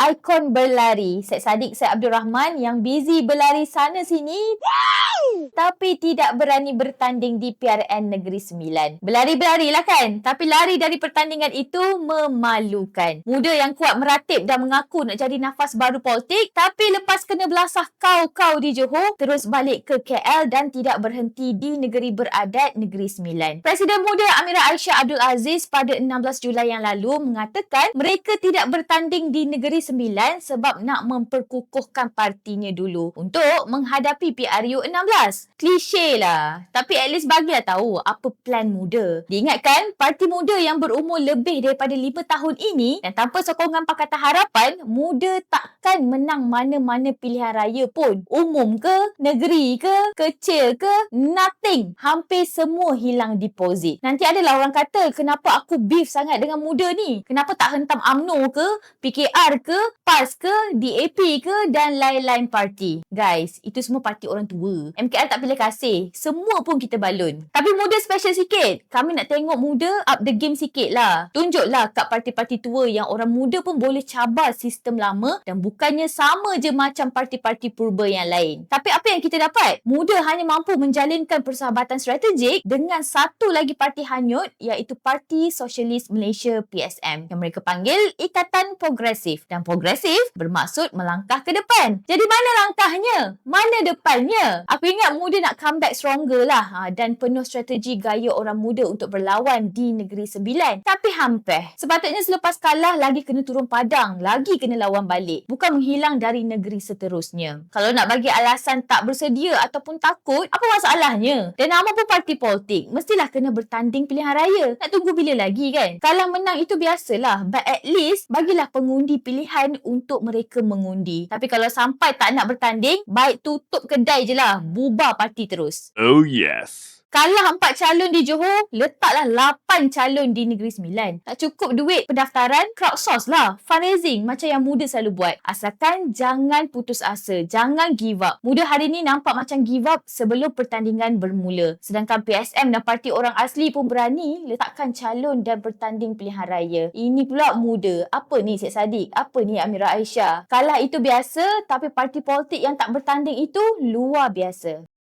ikon berlari. Syed Saddiq Syed Abdul Rahman yang busy berlari sana sini tapi tidak berani bertanding di PRN Negeri Sembilan. Berlari-berlari lah kan, tapi lari dari pertandingan itu memalukan. Muda yang kuat meratip dan mengaku nak jadi nafas baru politik, tapi lepas kena belasah kau-kau di Johor, terus balik ke KL dan tidak berhenti di negeri beradat Negeri Sembilan. Presiden muda Amirah Aisyah Abdul Aziz pada 16 Julai yang lalu mengatakan mereka tidak bertanding di Negeri Sembilan sebab nak memperkukuhkan partinya dulu untuk menghadapi PRU 16. Klise lah. Tapi at least bagilah tahu apa plan muda. Diingatkan, parti muda yang berumur lebih daripada 5 tahun ini dan tanpa sokongan Pakatan Harapan, muda takkan menang mana-mana pilihan raya pun. Umum ke, negeri ke, kecil ke, nothing. Hampir semua hilang deposit. Nanti adalah orang kata, kenapa aku beef sangat dengan muda ni? Kenapa tak hentam UMNO ke, PKR ke, PAS ke, DAP ke dan lain-lain parti? Guys, itu semua parti orang tua. MKR tak pilih kasih. Semua pun kita balun. Tapi muda special sikit. Kami nak tengok muda up the game sikit lah. Tunjuklah kat parti-parti tua yang orang muda pun boleh cabar sistem lama dan bukannya sama je macam parti-parti purba yang lain. Tapi apa yang kita dapat? Muda hanya mampu menjalinkan persahabatan strategik dengan satu lagi parti hanyut iaitu Parti Sosialis Malaysia PSM yang mereka panggil Ikatan Progresif. Dan progresif bermaksud melangkah ke depan. Jadi mana langkahnya? Mana depannya? Aku ingat muda nak comeback stronger lah dan penuh strategi gaya orang muda untuk berlawan di Negeri Sembilan. Tapi hampir. Sepatutnya selepas kalah lagi kena turun padang, lagi kena lawan balik. Bukan menghilang dari negeri seterusnya. Kalau nak bagi alasan tak bersedia ataupun takut, apa masalahnya? Dan nama pun parti politik, mestilah kena bertanding pilihan raya. Nak tunggu bila lagi kan? Kalah menang itu biasalah. But at least, bagilah pengundi pilihan untuk mereka mengundi. Tapi kalau sampai tak nak bertanding, baik tutup kedai je lah. Bubar parti terus. Oh yes. Kalah 4 calon di Johor, letaklah 8 calon di Negeri Sembilan. Tak cukup duit pendaftaran, crowdsource lah. Fundraising macam yang muda selalu buat. Asalkan jangan putus asa, jangan give up. Muda hari ni nampak macam give up sebelum pertandingan bermula. Sedangkan PSM dan parti orang asli pun berani letakkan calon dan bertanding pilihan raya. Ini pula muda. Apa ni Syed Saddiq? Apa ni Amirah Aisyah? Kalah itu biasa, tapi parti politik yang tak bertanding itu luar biasa.